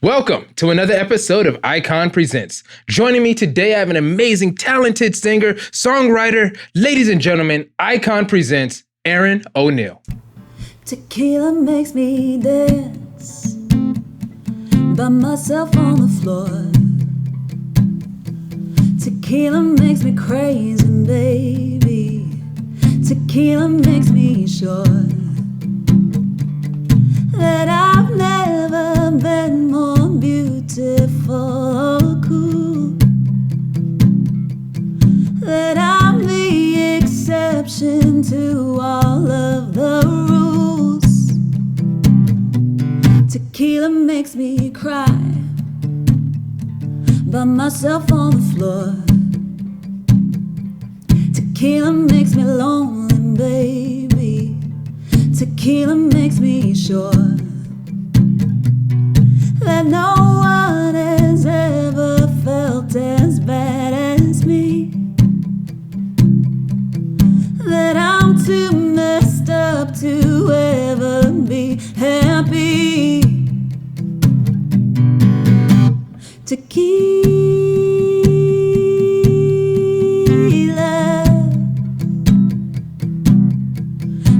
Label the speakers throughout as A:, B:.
A: Welcome to another episode of Icon Presents. Joining me today, I have an amazing, talented singer, songwriter. Ladies and gentlemen, Icon Presents Erin O'Neill.
B: Tequila makes me dance by myself on the floor. Tequila makes me crazy, baby. Tequila makes me sure that I've never been more beautiful or cool, that I'm the exception to all of the rules. Tequila makes me cry by myself on the floor. Tequila makes me lonely, baby. Tequila makes me sure that no one has ever felt as bad as me, that I'm too messed up to ever be happy. Tequila,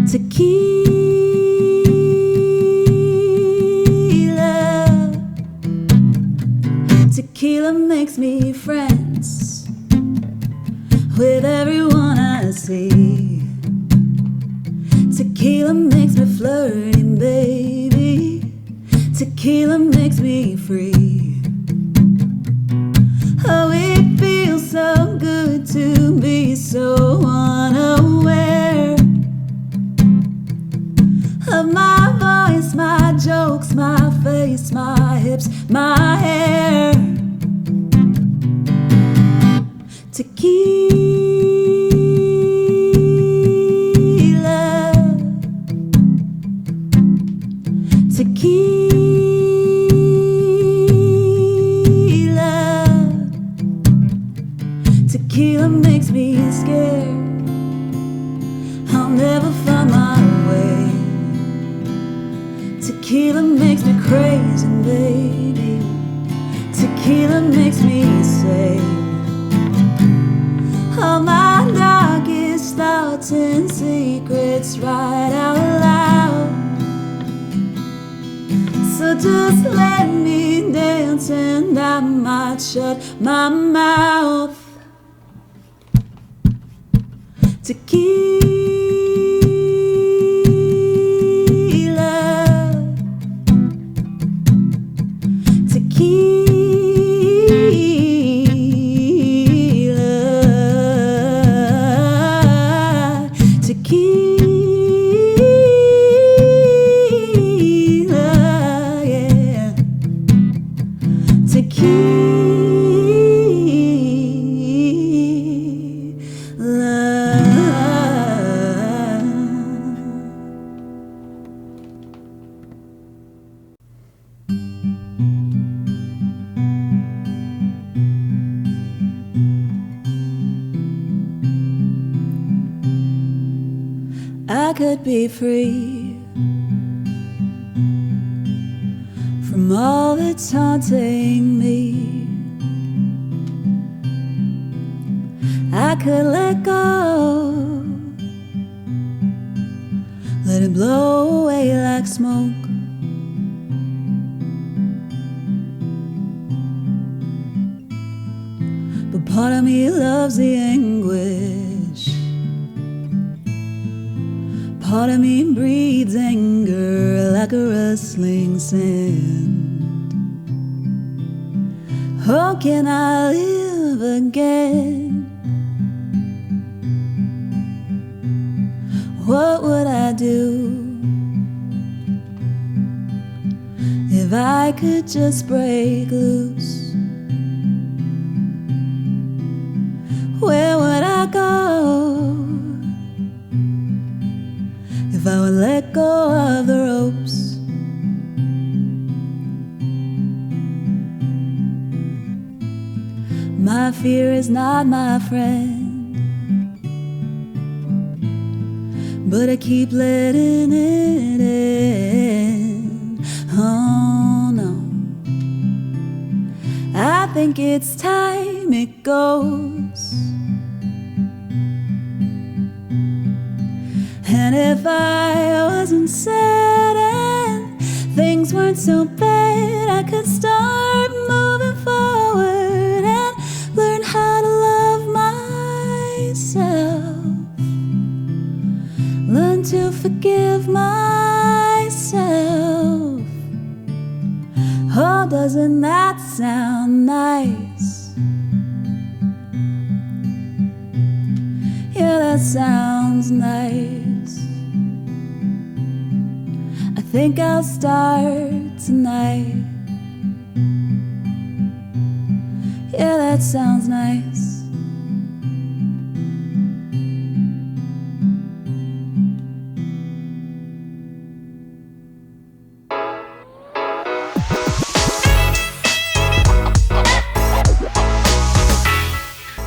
B: tequila, tequila makes me friends with everyone I see. Tequila makes me flirty, baby. Tequila makes me free. Oh, it feels so good to be so unaware of my voice, my jokes, my face, my hips, my hair. Tequila, tequila, tequila makes me scared. I'll never find my way. Tequila makes me crazy, baby. Tequila makes me say all my darkest thoughts and secrets right out loud. So just let me dance and I might shut my mouth. Tequila, tequila, tequila, yeah, tequila. I could be free from all that's haunting me. I could let go, let it blow away like smoke. But part of me loves the anguish. Part of me breathes anger like a rustling sand. Oh, can I live again? What would I do if I could just break loose? Where would I go if I would let go of the ropes? My fear is not my friend, but I keep letting it in. Oh no. think it's time it goes. And if I wasn't sad and things weren't so bad, I could start moving forward and learn how to love myself. Learn to forgive myself. Oh, doesn't that sound nice? Yeah, that sounds nice. I think I'll start tonight. Yeah, that sounds nice.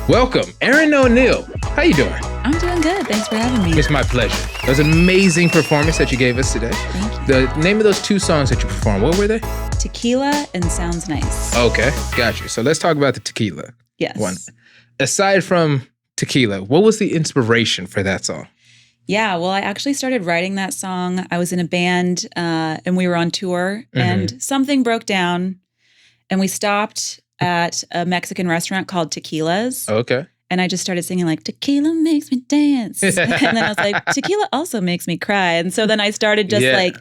A: Welcome, Erin O'Neill. How you doing?
B: I'm doing good. Thanks for having me.
A: It's my pleasure. It was an amazing performance that you gave us today.
B: Thank you.
A: The name of those 2 songs that you performed, what were they?
B: Tequila and Sounds Nice.
A: Okay, got you. So let's talk about the Tequila
B: Yes.
A: one. Aside from Tequila, what was the inspiration for that song?
B: Yeah, well, I actually started writing that song. I was in a band and we were on tour and something broke down and we stopped at a Mexican restaurant called Tequila's.
A: Okay.
B: And I just started singing like, tequila makes me dance. And then I was like, tequila also makes me cry. And so then I started just like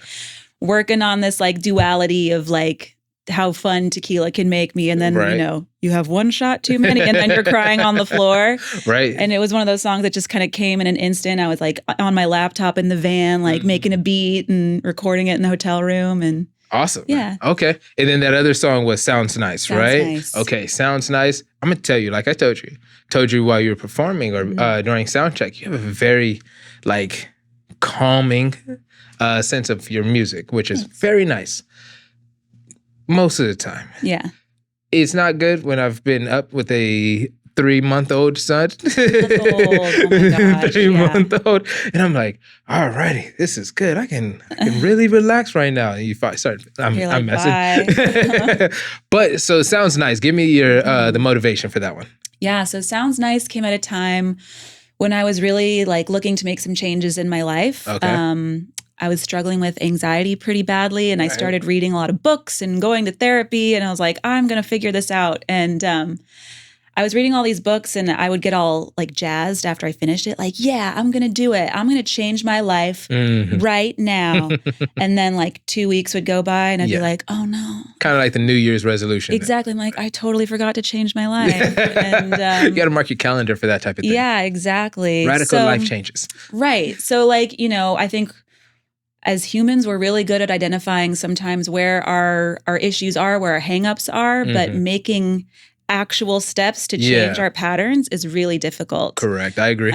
B: working on this like duality of like how fun tequila can make me. And then, you know, you have one shot too many and then you're crying on the floor.
A: Right.
B: And it was one of those songs that just kind of came in an instant. I was like on my laptop in the van, like making a beat and recording it in the hotel room. And
A: awesome.
B: Yeah.
A: Okay. And then that other song was Sounds Nice,
B: Sounds
A: right?
B: Nice.
A: Okay. Sounds Nice. I'm going to tell you, like I told you while you were performing or during sound check, you have a very like calming sense of your music, which is very nice. Most of the time.
B: Yeah.
A: It's not good when I've been up with a 3-month-old son.
B: Oh my gosh,
A: 3-month-old. And I'm like, all righty, this is good. I can really relax right now. And you start, I'm messing. But so it sounds nice. Give me your the motivation for that one.
B: Yeah. So Sounds Nice came at a time when I was really like looking to make some changes in my life.
A: Okay.
B: I was struggling with anxiety pretty badly and I started reading a lot of books and going to therapy and I was like, I'm going to figure this out. And I was reading all these books and I would get all like jazzed after I finished it. Like, yeah, I'm going to do it. I'm going to change my life right now. And then like 2 weeks would go by and I'd be like, oh no.
A: Kind of like the New Year's resolution.
B: Exactly. I'm like, I totally forgot to change my life. And
A: you got to mark your calendar for that type of thing.
B: Yeah, exactly.
A: Radical life changes.
B: Right. So like, you know, I think as humans, we're really good at identifying sometimes where our issues are, where our hangups are, but making actual steps to change our patterns is really difficult.
A: Correct. I agree.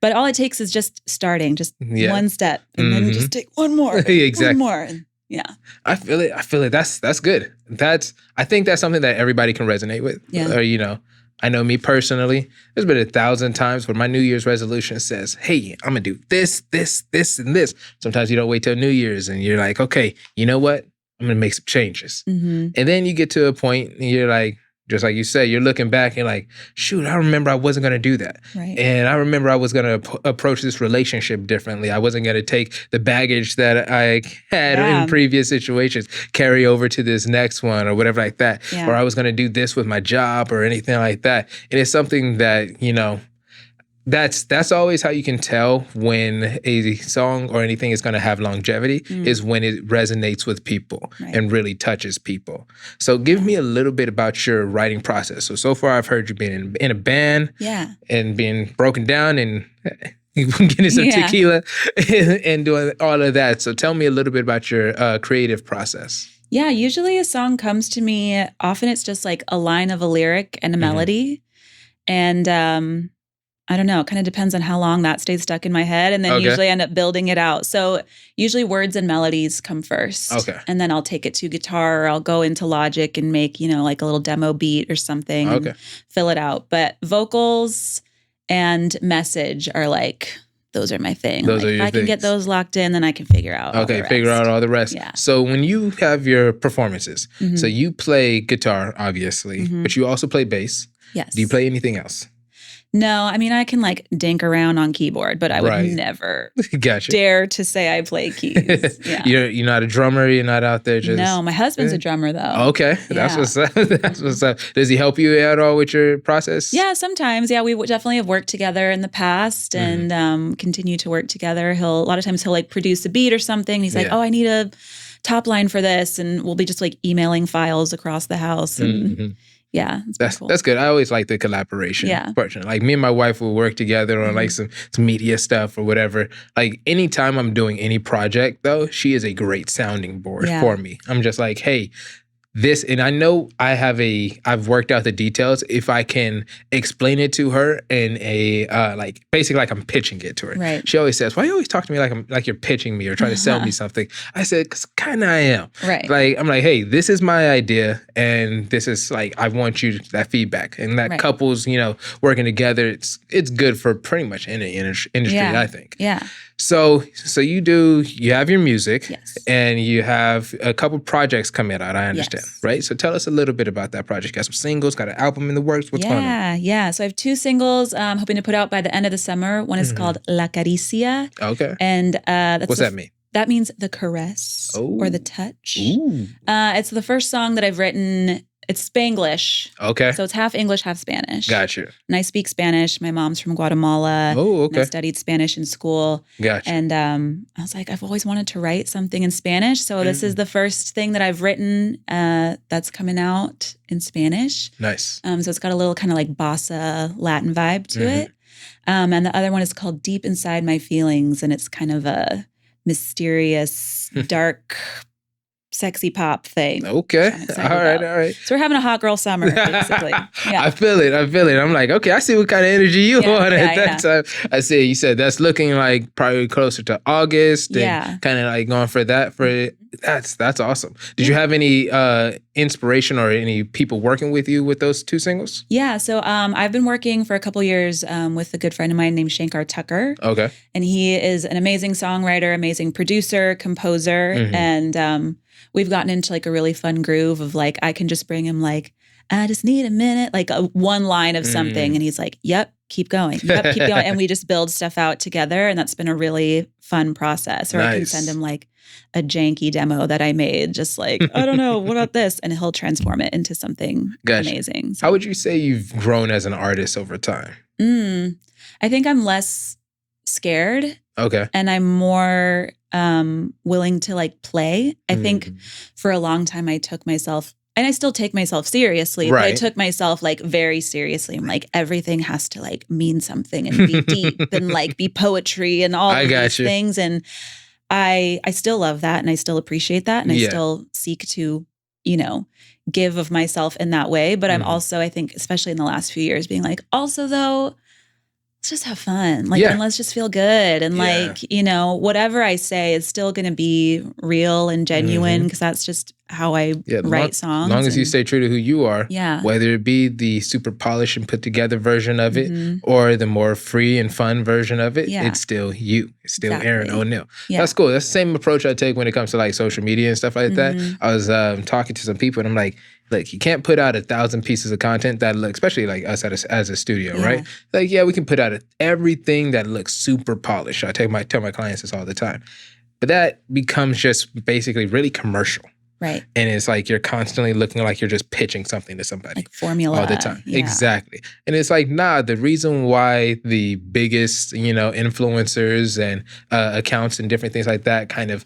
B: But all it takes is just starting, just one step, and then just take one more,
A: exactly.
B: one more. Yeah.
A: I feel it. That's good. I think that's something that everybody can resonate with.
B: Yeah.
A: Or, you know, I know me personally, there's been 1,000 times where my New Year's resolution says, hey, I'm going to do this, this, this, and this. Sometimes you don't wait till New Year's and you're like, okay, you know what? I'm going to make some changes. And then you get to a point and you're like, just like you said, you're looking back and you're like, shoot, I remember I wasn't going to do that.
B: Right.
A: And I remember I was going to approach this relationship differently. I wasn't going to take the baggage that I had in previous situations, carry over to this next one or whatever like that.
B: Yeah.
A: Or I was going to do this with my job or anything like that. And it's something that, you know, that's always how you can tell when a song or anything is going to have longevity is when it resonates with people and really touches people. So give me a little bit about your writing process. So far I've heard you being in a band and being broken down and getting some tequila and doing all of that. So tell me a little bit about your creative process.
B: Yeah, usually a song comes to me, often it's just like a line of a lyric and a melody. And I don't know, it kind of depends on how long that stays stuck in my head. And then usually I end up building it out. So usually words and melodies come first. Okay. And then I'll take it to guitar or I'll go into Logic and make, you know, like a little demo beat or something and fill it out. But vocals and message are like those are my thing.
A: Those
B: like,
A: are your
B: if I can get
A: things.
B: those locked in, then I can figure out all the rest.
A: Figure out all the rest.
B: Yeah.
A: So when you have your performances, so you play guitar, obviously, but you also play bass.
B: Yes.
A: Do you play anything else?
B: No, I mean, I can like dink around on keyboard, but I would never dare to say I play keys. Yeah.
A: You're not a drummer. You're not out there just...
B: No, my husband's a drummer though.
A: Okay. That's what's up. That's what's up. Does he help you at all with your process?
B: Yeah, sometimes. Yeah, we definitely have worked together in the past and continue to work together. A lot of times he'll like produce a beat or something. He's like, oh, I need a top line for this. And we'll be just like emailing files across the house. And yeah,
A: that's
B: cool.
A: That's good. I always like the collaboration. Like me and my wife will work together on like some media stuff or whatever. Like anytime I'm doing any project though, she is a great sounding board for me. I'm just like, hey, this, and I know I've worked out the details. If I can explain it to her in a like basically like I'm pitching it to her.
B: Right.
A: She always says, "Why you always talk to me like you're pitching me or trying to sell me something?" I said, "'Cause kind of I am."
B: Right.
A: Like I'm like, "Hey, this is my idea, and this is like I want you that feedback." And that couples, working together, it's good for pretty much any industry, I think.
B: Yeah.
A: So you have your music,
B: yes,
A: and you have a couple projects coming out, I understand,
B: yes,
A: right? So tell us a little bit about that project. Got some singles, got an album in the works, what's going on?
B: Yeah. So I have 2 singles I'm hoping to put out by the end of the summer. One is called La Caricia.
A: Okay.
B: And
A: what's that mean?
B: That means the caress or the touch. Ooh. It's the first song that I've written. It's Spanglish.
A: Okay.
B: So it's half English, half Spanish.
A: Gotcha.
B: And I speak Spanish. My mom's from Guatemala.
A: Oh, okay.
B: And I studied Spanish in school.
A: Gotcha.
B: And I was like, I've always wanted to write something in Spanish. So this is the first thing that I've written that's coming out in Spanish.
A: Nice.
B: So it's got a little kind of like bossa Latin vibe to it. And the other one is called Deep Inside My Feelings. And it's kind of a mysterious, dark, sexy pop thing.
A: Okay. All right.
B: So we're having a hot girl summer, basically. Yeah.
A: I feel it. I'm like, okay, I see what kind of energy you want at that time. I see. You said that's looking like probably closer to August. And kind of like going for that. That's awesome. Did you have any inspiration or any people working with you with those 2 singles? Yeah.
B: So I've been working for a couple years with a good friend of mine named Shankar Tucker.
A: Okay.
B: And he is an amazing songwriter, amazing producer, composer. And we've gotten into like a really fun groove of like, I can just bring him like, I just need a minute, like one line of something. And he's like, yep, keep going. Yep, keep going. And we just build stuff out together. And that's been a really fun process. Or I can send him like a janky demo that I made, just like, I don't know, what about this? And he'll transform it into something amazing. So,
A: how would you say you've grown as an artist over time?
B: I think I'm less scared.
A: Okay.
B: And I'm more willing to like play. I think for a long time I took myself, and I still take myself seriously, but I took myself like very seriously. I'm like, everything has to like mean something and be deep and like be poetry and all of these things. And I still love that and I still appreciate that. And I still seek to, give of myself in that way. But I'm also, I think, especially in the last few years, being like, also though, let's just have fun. Like, and let's just feel good. And like, whatever I say is still going to be real and genuine because that's just how I write songs.
A: As long as you stay true to who you are, whether it be the super polished and put together version of it or the more free and fun version of it, it's still you. It's still Erin O'Neill. Yeah. That's cool. That's the same approach I take when it comes to like social media and stuff like that. I was talking to some people and I'm like, look, you can't put out 1,000 pieces of content that look, especially like us as a studio, right? Like, we can put out everything that looks super polished. I tell my clients this all the time. But that becomes just basically really commercial.
B: Right.
A: And it's like you're constantly looking like you're just pitching something to somebody.
B: Like formula.
A: All the time. Yeah. Exactly. And it's like, the reason why the biggest, influencers and accounts and different things like that kind of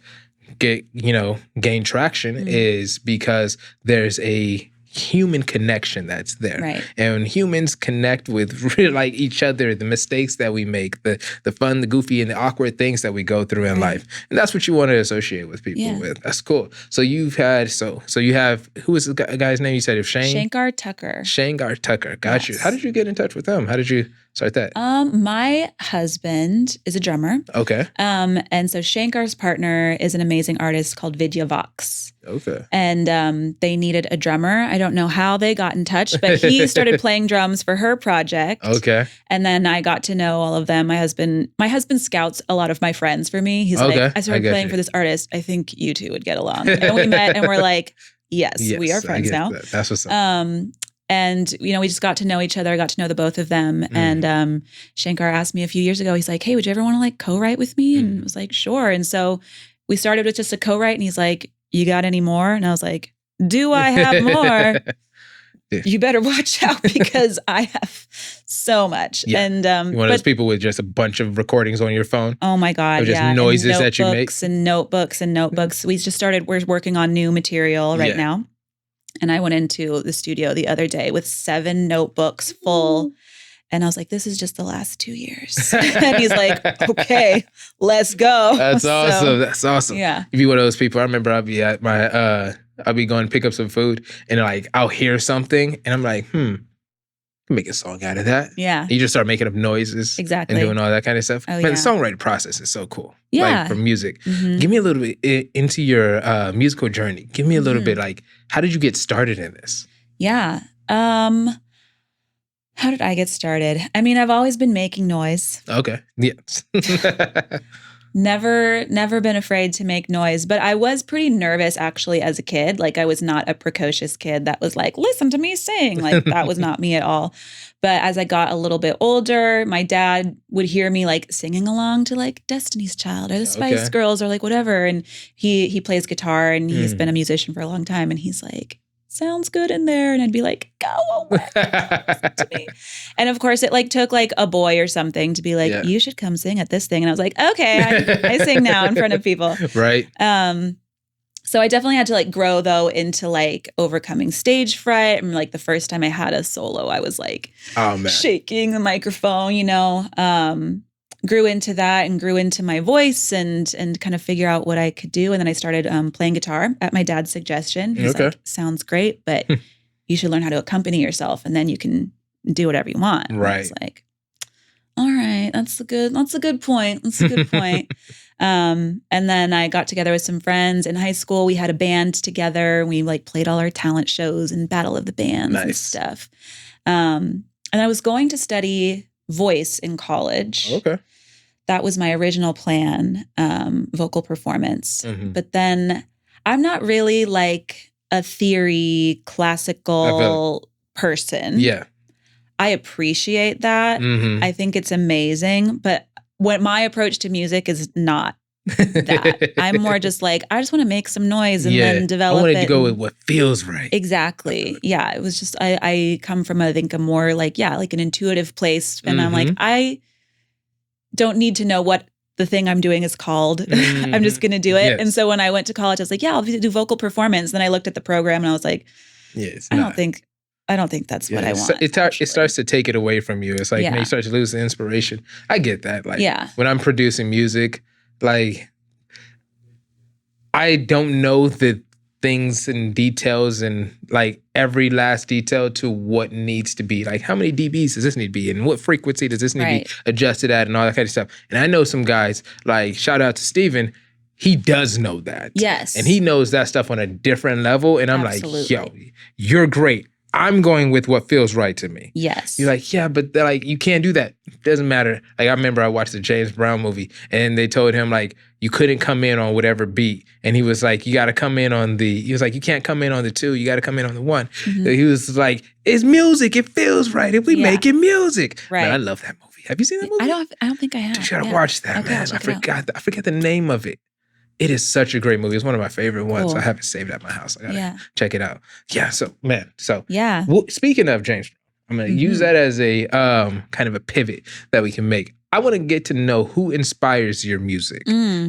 A: gain traction is because there's a human connection that's there.
B: Right.
A: And when humans connect with really like each other, the mistakes that we make, the fun, the goofy, and the awkward things that we go through in life. And that's what you want to associate with people with. That's cool. So you've had, so you have, who was the guy's name? You said Shankar
B: Tucker.
A: Shankar Tucker. Got you. How did you get in touch with him? How did you Start that.
B: My husband is a drummer.
A: Okay.
B: And so Shankar's partner is an amazing artist called Vidya Vox.
A: Okay.
B: And they needed a drummer. I don't know how they got in touch, but he started playing drums for her project.
A: Okay.
B: And then I got to know all of them. My husband scouts a lot of my friends for me. He's like, I started playing for this artist. I think you two would get along. And we met and we're like, yes, we are friends now.
A: That's what's up.
B: And, we just got to know each other. I got to know the both of them. And Shankar asked me a few years ago, he's like, hey, would you ever want to like co-write with me? And I was like, sure. And so we started with just a co-write and he's like, you got any more? And I was like, do I have more? You better watch out because I have so much. Yeah. And
A: you're one of those people with just a bunch of recordings on your phone.
B: Oh my God.
A: Or just noises that you make.
B: And notebooks. We just we're working on new material right now. And I went into the studio the other day with 7 notebooks full. And I was like, this is just the last 2 years. And he's like, okay, let's go.
A: That's awesome. That's awesome.
B: Yeah.
A: You'd be one of those people. I remember I'd be at my, I'll be going to pick up some food and like, I'll hear something and I'm like, make a song out of that.
B: Yeah.
A: You just start making up noises.
B: Exactly.
A: And doing all that kind of stuff.
B: Oh,
A: the songwriting process is so cool.
B: Yeah.
A: Like for music. Give me a little bit into your musical journey. Give me a little bit like, how did you get started in this?
B: Yeah. How did I get started? I mean, I've always been making noise.
A: Okay. Yes.
B: Never been afraid to make noise, but I was pretty nervous actually as a kid. Like I was not a precocious kid that was like, listen to me sing. Like that was not me at all. But as I got a little bit older, my dad would hear me like singing along to like Destiny's Child or the Spice Girls or like whatever. And he plays guitar and he's been a musician for a long time. And he's like, sounds good in there. And I'd be like, go away. Listen to me. And of course it like took like a boy or something to be like, you should come sing at this thing. And I was like, okay, I sing now in front of people.
A: Right.
B: So I definitely had to like grow though into like overcoming stage fright. And like the first time I had a solo, I was like shaking the microphone, grew into that and grew into my voice and kind of figure out what I could do. And then I started playing guitar at my dad's suggestion. He's like, sounds great, but you should learn how to accompany yourself and then you can do whatever you want.
A: Right.
B: I was like, all right, that's a good point. That's a good point. And then I got together with some friends in high school. We had a band together. We like played all our talent shows and Battle of the Bands and stuff. And I was going to study voice in college.
A: Okay.
B: That was my original plan, vocal performance. But then I'm not really like a theory classical person.
A: Yeah.
B: I appreciate that. I think it's amazing. But what my approach to music is not that. I'm more just like, I just want to make some noise and then develop it.
A: I wanted to go with what feels right.
B: Exactly. Yeah. It was just, I come from, I think, a more like, like an intuitive place. And I'm like, I don't need to know what the thing I'm doing is called. I'm just going to do it. Yes. And so when I went to college, I was like, I'll do vocal performance. Then I looked at the program and I was like, I don't think that's what I want.
A: It starts to take it away from you. It's like you start to lose the inspiration. I get that. Like when I'm producing music, like I don't know the things and details and like every last detail to what needs to be. Like how many dBs does this need to be and what frequency does this need to be adjusted at and all that kind of stuff. And I know some guys, like shout out to Steven, he does know that.
B: Yes.
A: And he knows that stuff on a different level. And I'm like, yo, you're great. I'm going with what feels right to me.
B: Yes.
A: You're like, yeah, but like you can't do that. It doesn't matter. Like I remember I watched the James Brown movie and they told him like you couldn't come in on whatever beat. And he was like, you got to come in on he was like, you can't come in on the 2. You got to come in on the 1. So he was like, it's music. It feels right. If we make it music.
B: Right.
A: Man, I love that movie. Have you seen that movie?
B: I don't think I have.
A: You gotta watch that, man. I forgot the name of it. It is such a great movie. It's one of my favorite ones. Cool. I have it saved at my house. I gotta check it out. Yeah. So, man. Well, speaking of James, I'm gonna use that as a kind of a pivot that we can make. I want to get to know who inspires your music.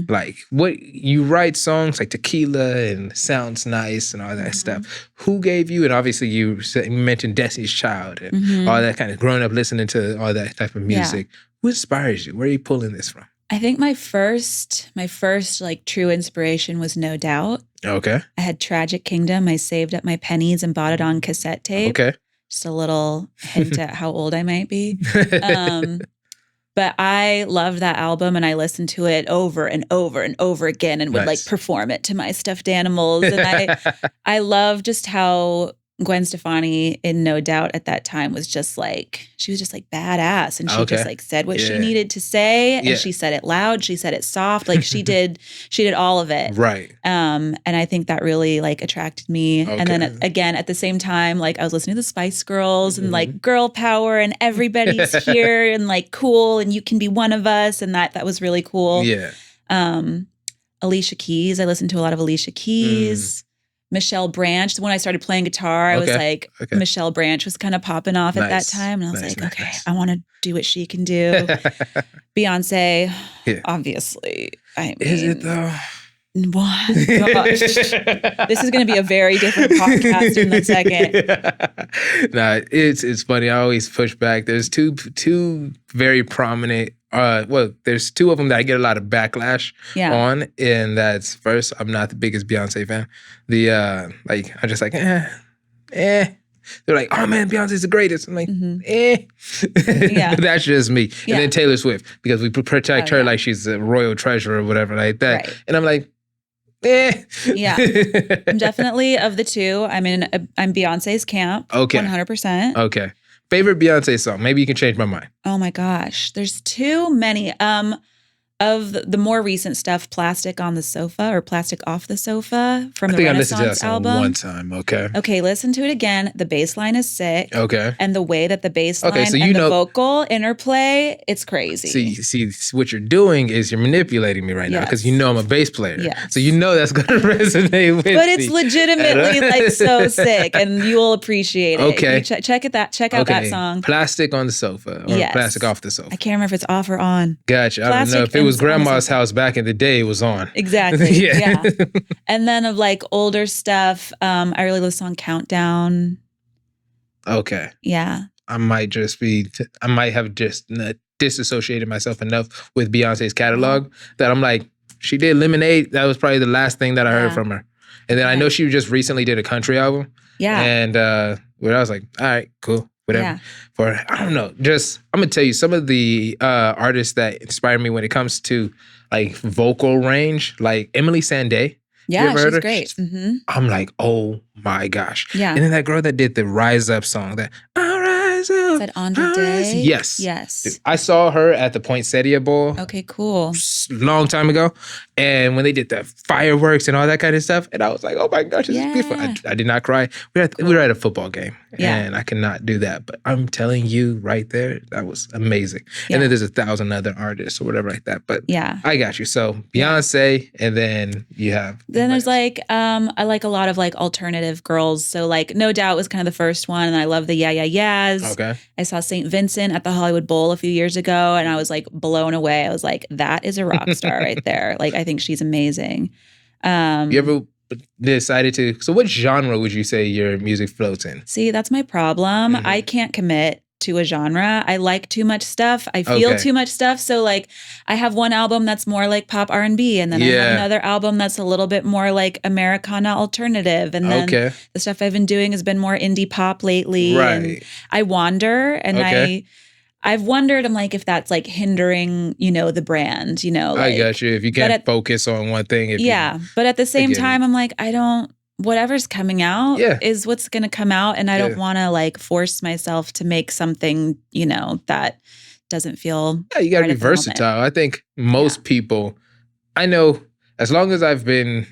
A: Like what you write songs like Tequila and Sounds Nice and all that stuff. Who gave you? And obviously you mentioned Destiny's Child and all that kind of growing up listening to all that type of music. Who inspires you? Where are you pulling this from?
B: I think my first like true inspiration was No Doubt.
A: Okay.
B: I had Tragic Kingdom. I saved up my pennies and bought it on cassette tape.
A: Okay.
B: Just a little hint at how old I might be. But I loved that album and I listened to it over and over and over again and would like perform it to my stuffed animals. And I love just how Gwen Stefani in No Doubt at that time was just like, she was just like badass. And she just like said what she needed to say. And she said it loud. She said it soft. Like she did all of it.
A: Right.
B: And I think that really like attracted me. Okay. And then again, at the same time, like I was listening to the Spice Girls and like girl power and everybody's here and like cool and you can be one of us. And that was really cool.
A: Yeah.
B: Alicia Keys. I listened to a lot of Alicia Keys. Michelle Branch. When I started playing guitar, I was like, Michelle Branch was kind of popping off at that time. And I was like, okay, I want to do what she can do. Beyonce, obviously. I mean,
A: is it though?
B: What? Gosh. This is going to be a very different podcast in a second.
A: Nah, it's funny. I always push back. There's two very prominent there's two of them that I get a lot of backlash on, and that's first, I'm not the biggest Beyonce fan. I'm just like, They're like, oh man, Beyonce's the greatest. I'm like, That's just me. And then Taylor Swift, because we protect her like she's a royal treasure or whatever like that. Right. And I'm like,
B: Yeah. I'm definitely of the two. I'm Beyonce's camp.
A: Okay.
B: 100%.
A: Okay. Favorite Beyonce song? Maybe you can change my mind.
B: Oh my gosh. There's too many. Of the more recent stuff, Plastic on the Sofa or Plastic Off the Sofa from the Renaissance album.
A: One time, okay.
B: Okay, listen to it again. The bass line is sick.
A: Okay.
B: And the way that the bass line and the vocal interplay, it's crazy.
A: See, what you're doing is you're manipulating me right now because you know I'm a bass player.
B: Yes.
A: So you know that's going to resonate with me.
B: But it's legitimately like so sick and you will appreciate it.
A: Okay.
B: Check out that song.
A: Plastic on the Sofa or Plastic Off the Sofa.
B: I can't remember if it's off or on.
A: Gotcha. I don't know if it was grandma's house back in the day, it was on.
B: Exactly. Yeah. And then of like older stuff, I really love the song Countdown.
A: Okay.
B: Yeah.
A: I might have just disassociated myself enough with Beyonce's catalog that I'm like, she did Lemonade. That was probably the last thing that I heard from her. And then I know she just recently did a country album. Yeah. And I was like, all right, cool. Whatever. Yeah. I don't know. Just, I'm going to tell you some of the artists that inspire me when it comes to like vocal range, like Emily Sandé.
B: Yeah, she's great. Mm-hmm.
A: I'm like, oh my gosh.
B: Yeah.
A: And then that girl that did the Rise Up song, that I'll rise up.
B: Is that Andra Day?
A: Yes.
B: Yes.
A: I saw her at the Poinsettia Bowl.
B: Okay, cool.
A: Long time ago. And when they did the fireworks and all that kind of stuff, and I was like, oh my gosh, this is beautiful. I did not cry. We were at a football game, and I could not do that. But I'm telling you right there, that was amazing. Yeah. And then there's 1,000 other artists or whatever like that. But I got you. So Beyonce, and then you have...
B: Then there's like, I like a lot of like alternative girls. So like No Doubt was kind of the first one, and I love the Yeah Yeah Yeahs.
A: Okay.
B: I saw St. Vincent at the Hollywood Bowl a few years ago, and I was like blown away. I was like, that is a rock star right there. Like, I think she's amazing.
A: You ever decided to... So what genre would you say your music floats in?
B: See, that's my problem. Mm-hmm. I can't commit to a genre. I like too much stuff. I feel too much stuff. So like I have one album that's more like pop R&B, and then I have another album that's a little bit more like Americana alternative. And then the stuff I've been doing has been more indie pop lately.
A: Right.
B: And I wander, and I've wondered, I'm like, if that's like hindering, the brand, like,
A: I got you. If you can't focus on one thing.
B: But at the same time, I'm like, whatever's coming out is what's going to come out. And I don't want to like force myself to make something, that doesn't feel
A: you got to be versatile. I think most people, I know, as long as I've been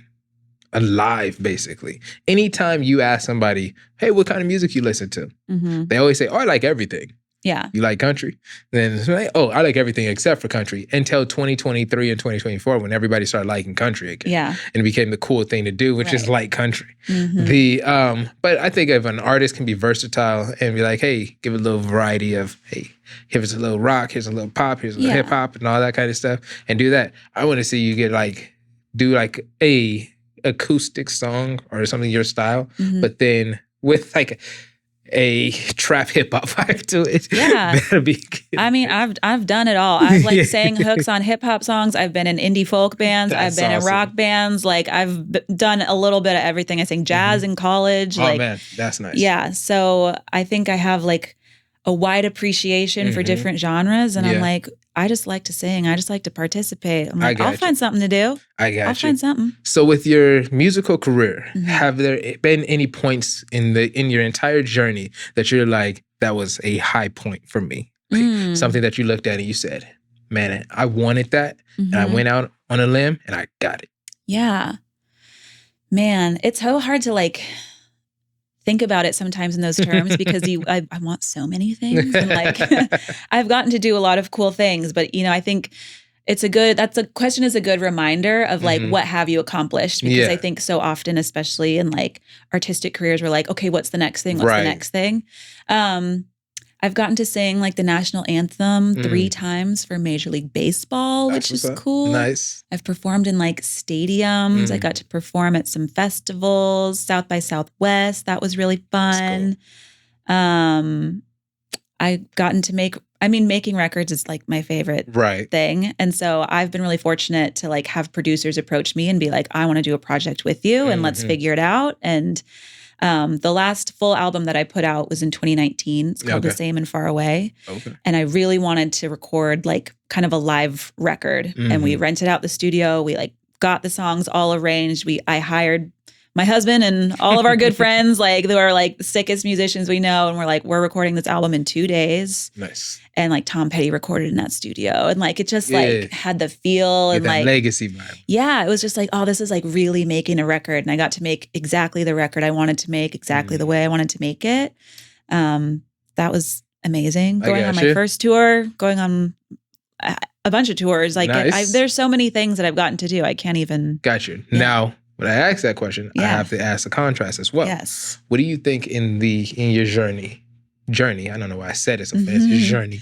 A: alive, basically, anytime you ask somebody, hey, what kind of music you listen to? Mm-hmm. They always say, oh, I like everything.
B: Yeah.
A: You like country? Then it's like, oh, I like everything except for country, until 2023 and 2024 when everybody started liking country again.
B: Yeah.
A: And it became the cool thing to do, which is like country. Mm-hmm. But I think if an artist can be versatile and be like, hey, give a little variety of, hey, here's a little rock, here's a little pop, here's a little hip hop and all that kind of stuff, and do that. I want to see you do a acoustic song or something your style, but then with like a trap hip hop vibe to it.
B: Yeah.
A: That'll be good.
B: I mean, I've done it all. I've like sang hooks on hip hop songs. I've been in indie folk bands. I've been in rock bands. Like I've done a little bit of everything. I sang jazz in college.
A: Oh man, that's nice.
B: Yeah. So I think I have like a wide appreciation for different genres. And I'm like, I just like to sing. I just like to participate. I'm like, I'll find something to do. I'll find something.
A: So with your musical career, have there been any points in your entire journey that you're like, that was a high point for me? Like something that you looked at and you said, man, I wanted that. And I went out on a limb and I got it.
B: Yeah. Man, it's so hard to like think about it sometimes in those terms because I want so many things. And like I've gotten to do a lot of cool things, but I think question is a good reminder of like, what have you accomplished? Because I think so often, especially in like artistic careers, we're like, okay, what's the next thing? What's the next thing? I've gotten to sing like the national anthem 3 times for Major League Baseball, which is cool. Nice. I've performed in like stadiums. I got to perform at some festivals, South by Southwest. That was really fun. Cool. I've gotten to making records is like my favorite thing. And so I've been really fortunate to like have producers approach me and be like, I want to do a project with you and let's figure it out. And the last full album that I put out was in 2019. It's called The Same and Far Away. Okay. And I really wanted to record like kind of a live record. And we rented out the studio. We like got the songs all arranged. I hired my husband and all of our good friends, like they were like the sickest musicians we know. And we're like, we're recording this album in 2 days. Nice. And like Tom Petty recorded in that studio. And like, it just like had the feel and like
A: legacy vibe.
B: Yeah. It was just like, oh, this is like really making a record. And I got to make exactly the record I wanted to make, exactly the way I wanted to make it. That was amazing. Going on my first tour, going on a bunch of tours. Like there's so many things that I've gotten to do. I can't even.
A: Got you. Yeah. Now, when I ask that question, I have to ask the contrast as well. Yes. What do you think in your journey? I don't know why I said it so fast. Your journey.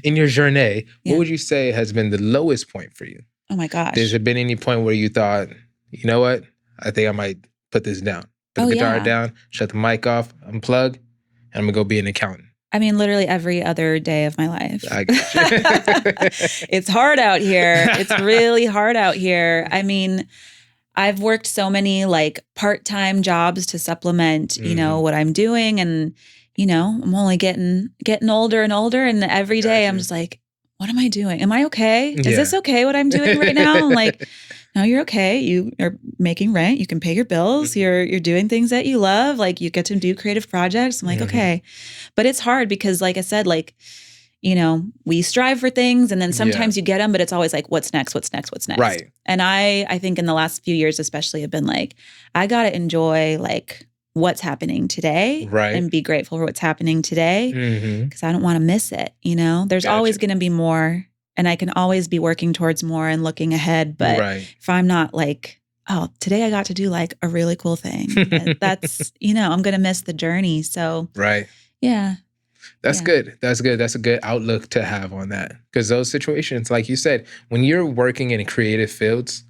A: In your journey, what would you say has been the lowest point for you?
B: Oh my gosh.
A: Has there been any point where you thought, you know what? I think I might put this down. Put the guitar down, shut the mic off, unplug, and I'm going to go be an accountant.
B: I mean, literally every other day of my life.
A: I got you.
B: It's hard out here. It's really hard out here. I mean, I've worked so many like part-time jobs to supplement, what I'm doing. And, I'm only getting older and older. And every day I'm just like, what am I doing? Am I okay? Is this okay what I'm doing right now? I'm like, no, you're okay. You are making rent. You can pay your bills. You're doing things that you love. Like you get to do creative projects. I'm like, okay. But it's hard because like I said, like, we strive for things and then sometimes you get them, but it's always like, what's next? What's next? What's next?
A: Right.
B: And I think in the last few years, especially have been like, I got to enjoy like what's happening today and be grateful for what's happening today because I don't want to miss it. There's always going to be more. And I can always be working towards more and looking ahead. But if I'm not like, oh, today I got to do like a really cool thing, that's, I'm going to miss the journey. So, yeah.
A: That's good. That's good. That's a good outlook to have on that. Because those situations, like you said, when you're working in creative fields,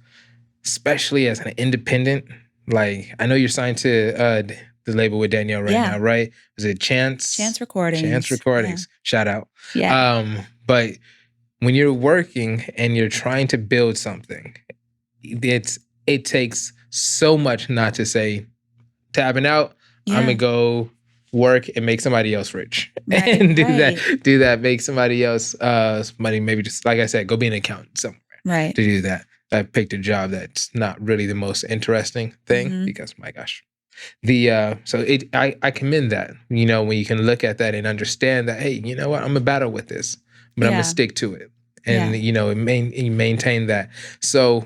A: especially as an independent, like I know you're signed to the label with Danielle right now, right? Is it Chance?
B: Chance Recordings.
A: Chance Recordings.
B: Yeah.
A: Shout out.
B: Yeah.
A: But when you're working and you're trying to build something, it takes so much not to say, tapping out, I'm going to go work and make somebody else rich and do that, make somebody else money, maybe just, like I said, go be an accountant somewhere to do that. I picked a job that's not really the most interesting thing because, my gosh. I commend that, when you can look at that and understand that, hey, you know what, I'm a battle with this, but I'm going to stick to it. And, you maintain that. So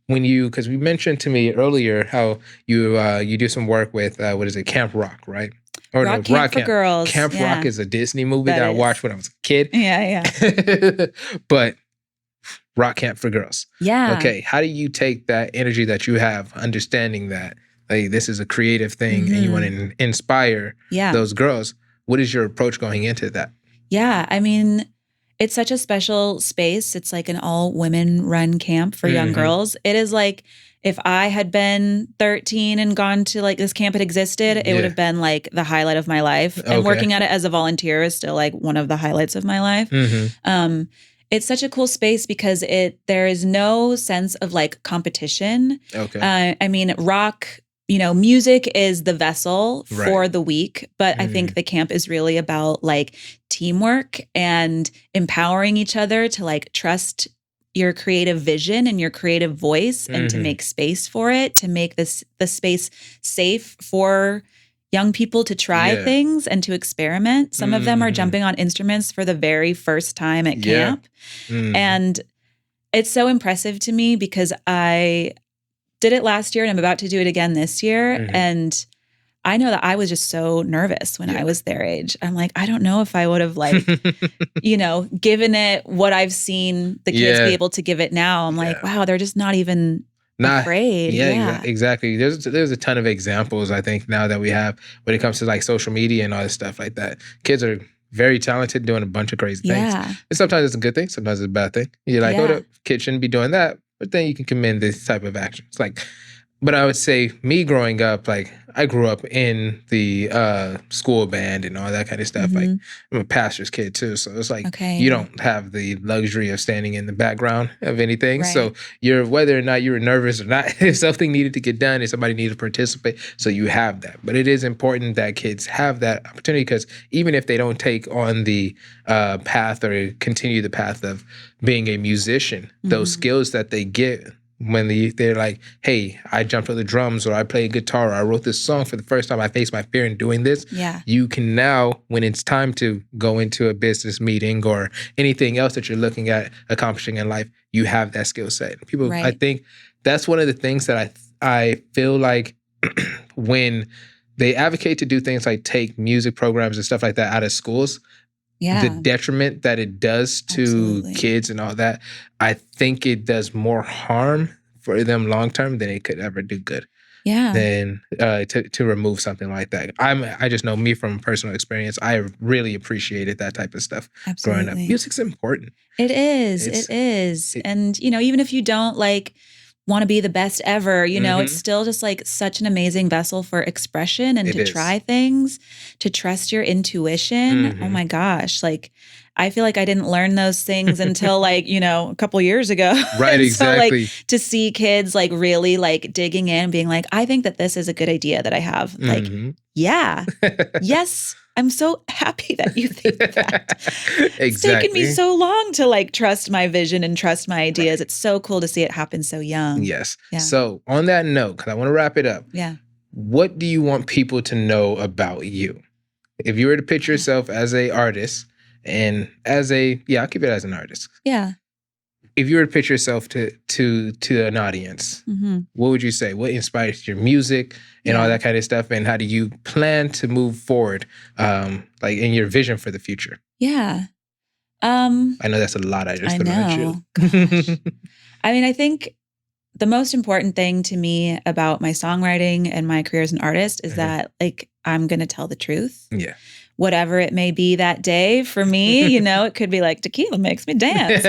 A: because we mentioned to me earlier how you do some work with, Camp Rock, right? Or
B: Rock Camp for Girls.
A: Camp Rock is a Disney movie that I watched when I was a kid.
B: Yeah.
A: But Rock Camp for Girls.
B: Yeah.
A: Okay. How do you take that energy that you have, understanding that like this is a creative thing and you want to inspire those girls? What is your approach going into that?
B: Yeah. I mean, it's such a special space. It's like an all women run camp for young girls. It is like, if I had been 13 and gone to like this camp had existed, it would have been like the highlight of my life. And working at it as a volunteer is still like one of the highlights of my life. It's such a cool space because there is no sense of like competition. I mean, rock, music is the vessel for the week, but I think the camp is really about like teamwork and empowering each other to like trust your creative vision and your creative voice and to make space for it, to make the space safe for young people to try things and to experiment. Some of them are jumping on instruments for the very first time at camp. And it's so impressive to me because I did it last year and I'm about to do it again this year. And I know that I was just so nervous when I was their age. I'm like, I don't know if I would have like, given it what I've seen the kids be able to give it now. I'm like, wow, they're just not even afraid.
A: Exactly. There's a ton of examples, I think, now that we have when it comes to like social media and all this stuff like that. Kids are very talented, doing a bunch of crazy things. And sometimes it's a good thing, sometimes it's a bad thing. You're like, oh, the kid shouldn't be doing that. But then you can commend this type of action. It's like, but I would say me growing up, like I grew up in the school band and all that kind of stuff. Like I'm a pastor's kid too. So it's like you don't have the luxury of standing in the background of anything. So you're, whether or not you were nervous or not, if something needed to get done, if somebody needed to participate, so you have that. But it is important that kids have that opportunity because even if they don't take on the path or continue the path of being a musician, those skills that they get when they're like, hey, I jumped on the drums or I played guitar or I wrote this song for the first time, I faced my fear in doing this. You can now, when it's time to go into a business meeting or anything else that you're looking at accomplishing in life, you have that skill set. People, I think that's one of the things that I feel like when they advocate to do things like take music programs and stuff like that out of schools, the detriment that it does to kids and all that, I think it does more harm for them long term than it could ever do good. Than to remove something like that. I just know me from personal experience. I really appreciated that type of stuff growing up. Music's important.
B: It is. And even if you don't like want to be the best ever, it's still just like such an amazing vessel for expression and to try things, to trust your intuition. Oh my gosh. Like, I feel like I didn't learn those things until like, a couple years ago.
A: Right, exactly.
B: So like to see kids like really like digging in, being like, I think that this is a good idea that I have. Like, yes. I'm so happy that you think that. It's taken me so long to like trust my vision and trust my ideas. It's so cool to see it happen so young.
A: Yes. So on that note, because I want to wrap it up. What do you want people to know about you? If you were to picture yourself as an artist and as I'll keep it as an artist. If you were to picture yourself to an audience, what would you say? What inspires your music and all that kind of stuff? And how do you plan to move forward, like in your vision for the future?
B: I
A: know that's a lot I just threw at you.
B: I mean, I think the most important thing to me about my songwriting and my career as an artist is that like I'm going to tell the truth. Whatever it may be that day for me, it could be like tequila makes me dance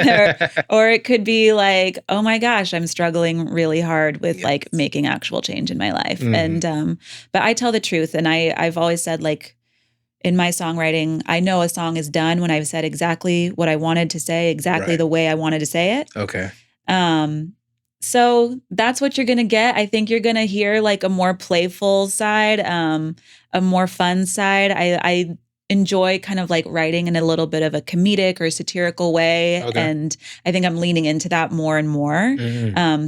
B: or it could be like, oh my gosh, I'm struggling really hard with like making actual change in my life. And, but I tell the truth. And I've always said like in my songwriting, I know a song is done when I've said exactly what I wanted to say, exactly the way I wanted to say it. So that's what you're going to get. I think you're going to hear like a more playful side, a more fun side. I enjoy kind of like writing in a little bit of a comedic or satirical way. And I think I'm leaning into that more and more.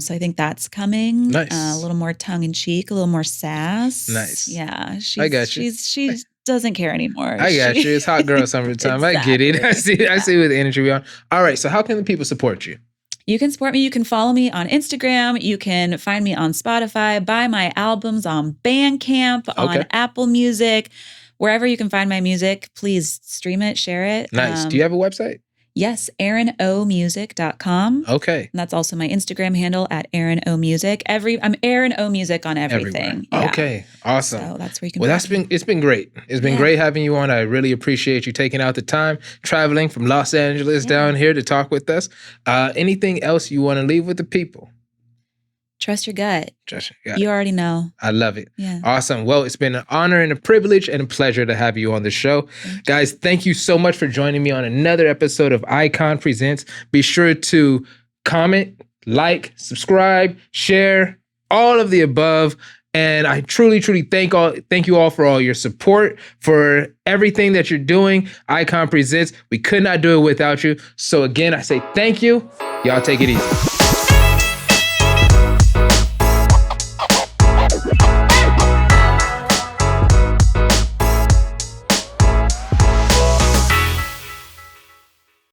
B: So I think that's coming. A little more tongue in cheek, a little more sass. Yeah.
A: I got you.
B: She doesn't care anymore.
A: I got you. It's hot girl summertime. I get it. I see with the energy we are. All right. So how can the people support you?
B: You can support me. You can follow me on Instagram. You can find me on Spotify, buy my albums on Bandcamp, on Apple Music, wherever you can find my music. Please stream it, share it.
A: Nice. Do you have a website?
B: Yes, ErinOMusic.com.
A: Okay.
B: And that's also my Instagram handle at ErinOMusic. I'm Erin O Music on everything.
A: Okay. Awesome.
B: So that's where you can
A: it's been great. It's been great having you on. I really appreciate you taking out the time, traveling from Los Angeles down here to talk with us. Anything else you want to leave with the people?
B: Trust your gut.
A: Trust your gut.
B: You already know.
A: I love it.
B: Yeah.
A: Awesome. Well, it's been an honor and a privilege and a pleasure to have you on the show. Guys, thank you so much for joining me on another episode of Icon Presents. Be sure to comment, like, subscribe, share, all of the above. And I truly, truly thank you all for all your support, for everything that you're doing. Icon Presents. We could not do it without you. So again, I say thank you. Y'all take it easy.